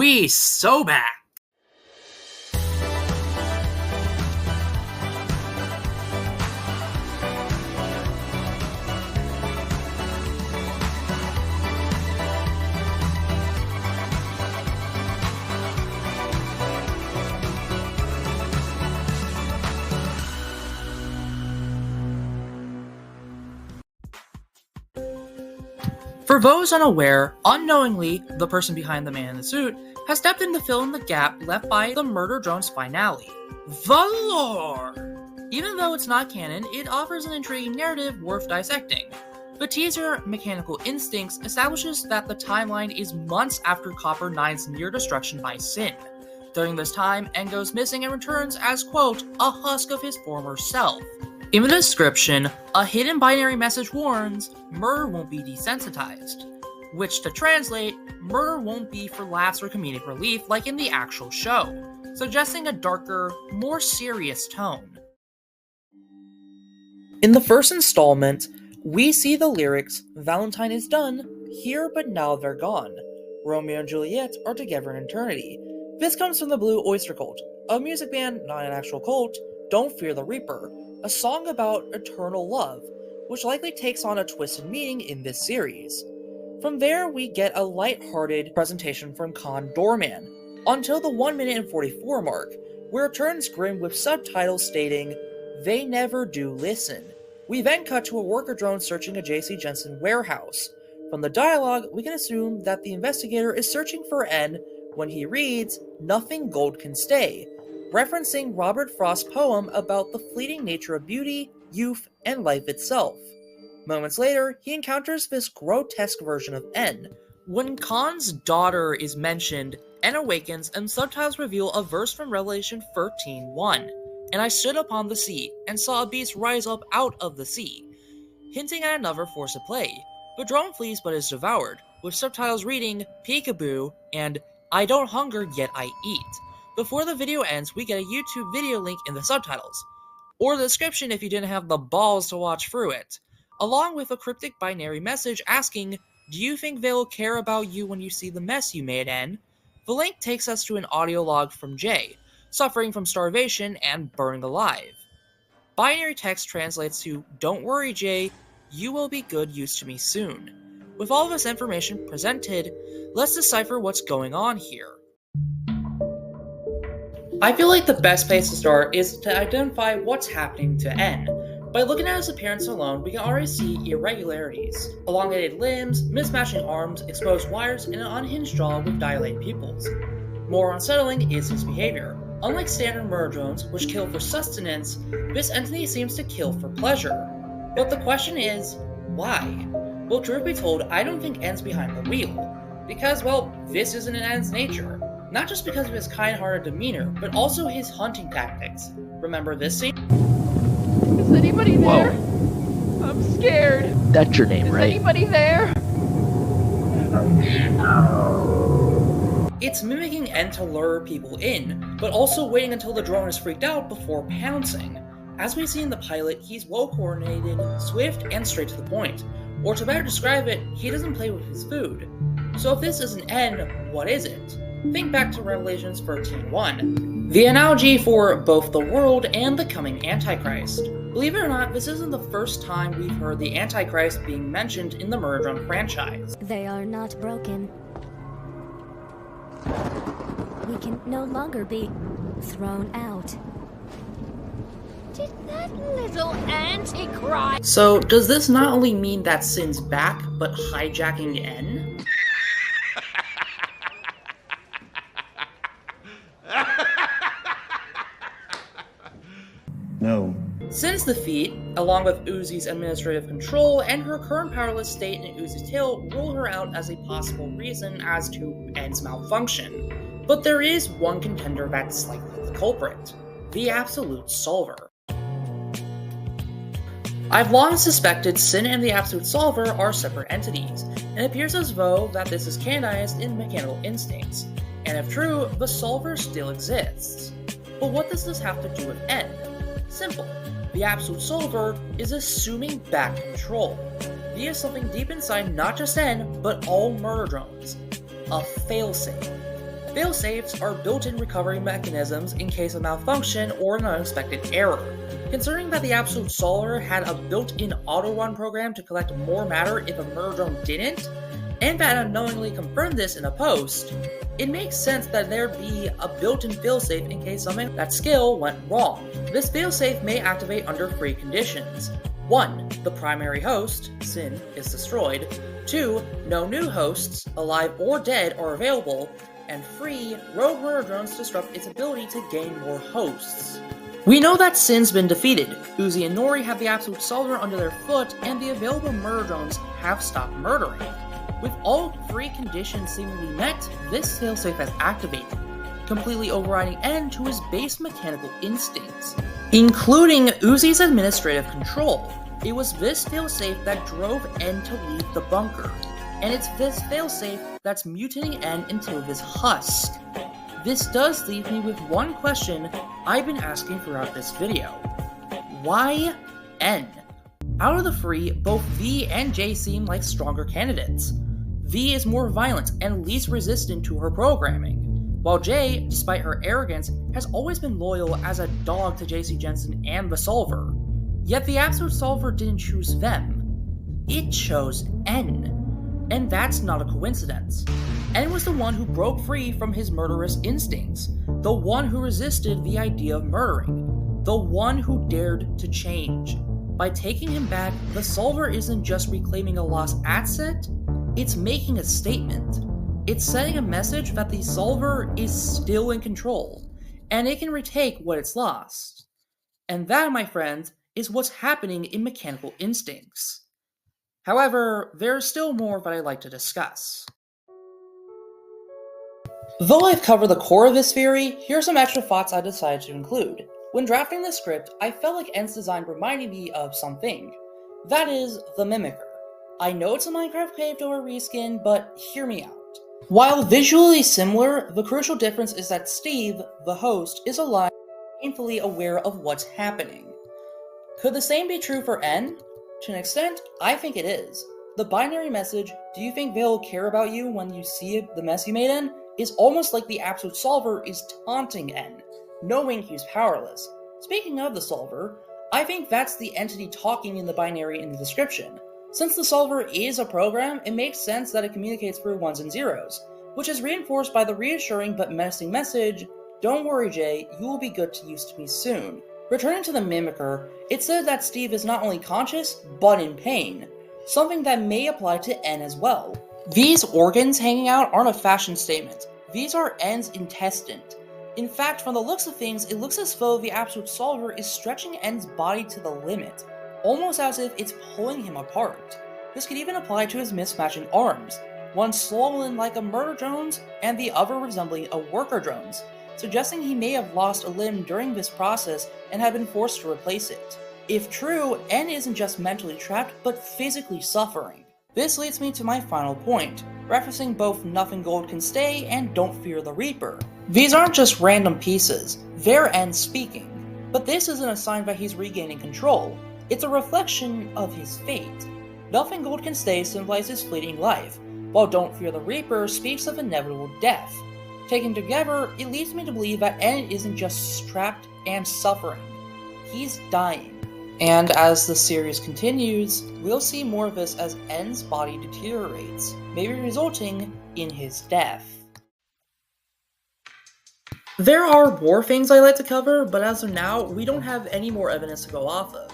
We so back. For those unaware, Unknowingly, the person behind the man in the suit, has stepped in to fill in the gap left by the Murder Drone's finale. The lore! Even though it's not canon, it offers an intriguing narrative worth dissecting. The teaser, Mechanical Instincts, establishes that the timeline is months after Copper 9's near destruction by Sin. During this time, N goes missing and returns as, quote, a husk of his former self. In the description, a hidden binary message warns, murder won't be desensitized, which to translate, murder won't be for laughs or comedic relief like in the actual show, suggesting a darker, more serious tone. In the first installment, we see the lyrics, Valentine is done, here but now they're gone. Romeo and Juliet are together in eternity. This comes from the Blue Oyster Cult, a music band, not an actual cult. Don't Fear the Reaper, a song about eternal love, which likely takes on a twisted meaning in this series. From there, we get a light-hearted presentation from Con Doorman, until the 1 minute and 44 mark, where it turns grim with subtitles stating, They never do listen. We then cut to a worker drone searching a J.C. Jensen warehouse. From the dialogue, we can assume that the investigator is searching for N when he reads, Nothing gold can stay, referencing Robert Frost's poem about the fleeting nature of beauty, youth, and life itself. Moments later, he encounters this grotesque version of N. When Khan's daughter is mentioned, N awakens and subtitles reveal a verse from Revelation 13:1. And I stood upon the sea, and saw a beast rise up out of the sea, hinting at another force at play. The drone flees but is devoured, with subtitles reading, Peekaboo, and I don't hunger yet I eat. Before the video ends, we get a YouTube video link in the subtitles, or the description if you didn't have the balls to watch through it, along with a cryptic binary message asking, do you think they'll care about you when you see the mess you made, N? The link takes us to an audio log from Jay, suffering from starvation and burned alive. Binary text translates to, don't worry Jay, you will be good use to me soon. With all this information presented, let's decipher what's going on here. I feel like the best place to start is to identify what's happening to N. By looking at his appearance alone, we can already see irregularities. Elongated limbs, mismatching arms, exposed wires, and an unhinged jaw with dilated pupils. More unsettling is his behavior. Unlike standard murder drones, which kill for sustenance, this entity seems to kill for pleasure. But the question is, why? Well, truth be told, I don't think N's behind the wheel. Because, well, this isn't in N's nature. Not just because of his kind-hearted demeanor, but also his hunting tactics. Remember this scene? Is anybody there? Whoa. I'm scared. That's your name, right? Is anybody there? It's mimicking N to lure people in, but also waiting until the drone is freaked out before pouncing. As we see in the pilot, he's well-coordinated, swift, and straight to the point. Or to better describe it, he doesn't play with his food. So if this isn't N, what is it? Think back to Revelations 13:1, the analogy for both the world and the coming Antichrist. Believe it or not, this isn't the first time we've heard the Antichrist being mentioned in the Murder Drone franchise. They are not broken. We can no longer be thrown out. Did that little Antichrist? So, does this not only mean that Sin's back, but hijacking N? No. Sin's defeat, along with Uzi's administrative control and her current powerless state in Uzi's tail, rule her out as a possible reason as to N's malfunction. But there is one contender that's likely the culprit, the Absolute Solver. I've long suspected Sin and the Absolute Solver are separate entities, and it appears as though that this is canonized in Mechanical Instincts, and if true, the Solver still exists. But what does this have to do with N? Simple. The Absolute Solver is assuming back control via something deep inside not just N, but all murder drones. A failsafe. Failsafes are built-in recovery mechanisms in case of malfunction or an unexpected error. Considering that the Absolute Solver had a built-in auto-run program to collect more matter if a murder drone didn't, and that Unknowingly confirmed this in a post, it makes sense that there'd be a built-in failsafe in case something that skill went wrong. This failsafe may activate under three conditions. 1. The primary host, Sin, is destroyed. 2. No new hosts, alive or dead, are available. And 3. Rogue murder drones disrupt its ability to gain more hosts. We know that Sin's been defeated. Uzi and Nori have the Absolute Solver under their foot, and the available murder drones have stopped murdering. With all three conditions seemingly met, this failsafe has activated, completely overriding N to his base mechanical instincts, including Uzi's administrative control. It was this failsafe that drove N to leave the bunker, and it's this failsafe that's mutating N into this husk. This does leave me with one question I've been asking throughout this video. Why N? Out of the three, both V and J seem like stronger candidates. V is more violent and least resistant to her programming, while J, despite her arrogance, has always been loyal as a dog to JC Jensen and the Solver. Yet the Absolute Solver didn't choose them. It chose N. And that's not a coincidence. N was the one who broke free from his murderous instincts, the one who resisted the idea of murdering, the one who dared to change. By taking him back, the Solver isn't just reclaiming a lost asset, it's making a statement. It's sending a message that the Solver is still in control, and it can retake what it's lost. And that, my friends, is what's happening in Mechanical Instincts. However, there's still more that I'd like to discuss. Though I've covered the core of this theory, here are some extra thoughts I decided to include. When drafting the script, I felt like N's design reminded me of something. That is, the Mimicker. I know it's a Minecraft Cave Door reskin, but hear me out. While visually similar, the crucial difference is that Steve, the host, is alive and painfully aware of what's happening. Could the same be true for N? To an extent, I think it is. The binary message, "Do you think they'll care about you when you see the mess you made in?" is almost like the Absolute Solver is taunting N, knowing he's powerless. Speaking of the Solver, I think that's the entity talking in the binary in the description. Since the Solver is a program, it makes sense that it communicates through ones and zeros, which is reinforced by the reassuring but menacing message, "Don't worry, Jay, you will be good to use to me soon." Returning to the Mimicker, it says that Steve is not only conscious, but in pain, something that may apply to N as well. These organs hanging out aren't a fashion statement. These are N's intestines. In fact, from the looks of things, it looks as though the Absolute Solver is stretching N's body to the limit, almost as if it's pulling him apart. This could even apply to his mismatching arms, one swollen like a murder drone's and the other resembling a worker drone's, suggesting he may have lost a limb during this process and have been forced to replace it. If true, N isn't just mentally trapped, but physically suffering. This leads me to my final point, referencing both Nothing Gold Can Stay and Don't Fear the Reaper. These aren't just random pieces, they're N speaking. But this isn't a sign that he's regaining control, it's a reflection of his fate. Nothing Gold Can Stay symbolizes fleeting life, while Don't Fear the Reaper speaks of inevitable death. Taken together, it leads me to believe that N isn't just trapped and suffering, he's dying. And as the series continues, we'll see more of this as N's body deteriorates, maybe resulting in his death. There are more things I'd like to cover, but as of now, we don't have any more evidence to go off of.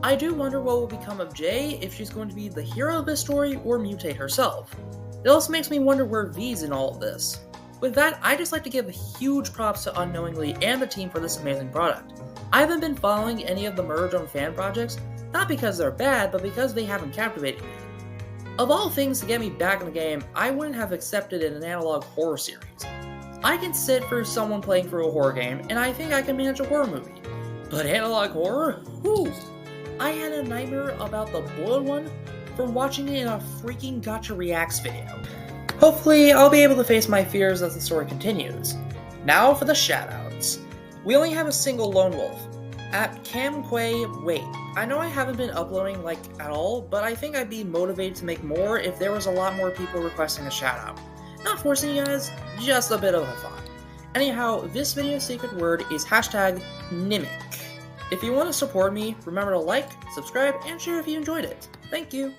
I do wonder what will become of Jay, if she's going to be the hero of this story or mutate herself. It also makes me wonder where V's in all of this. With that, I'd just like to give huge props to Unknowingly and the team for this amazing product. I haven't been following any of the Murder Drone fan projects, not because they're bad, but because they haven't captivated me. Of all things to get me back in the game, I wouldn't have accepted an analog horror series. I can sit for someone playing through a horror game, and I think I can manage a horror movie. But analog horror? Whew! I had a nightmare about the boiled one from watching it in a freaking Gotcha Reacts video. Hopefully, I'll be able to face my fears as the story continues. Now for the shoutouts. We only have a single lone wolf. At Camquay Wait. I know I haven't been uploading at all, but I think I'd be motivated to make more if there was a lot more people requesting a shoutout. Not forcing you guys, just a bit of a thought. Anyhow, this video's secret word is hashtag #Nimic. If you want to support me, remember to like, subscribe, and share if you enjoyed it. Thank you!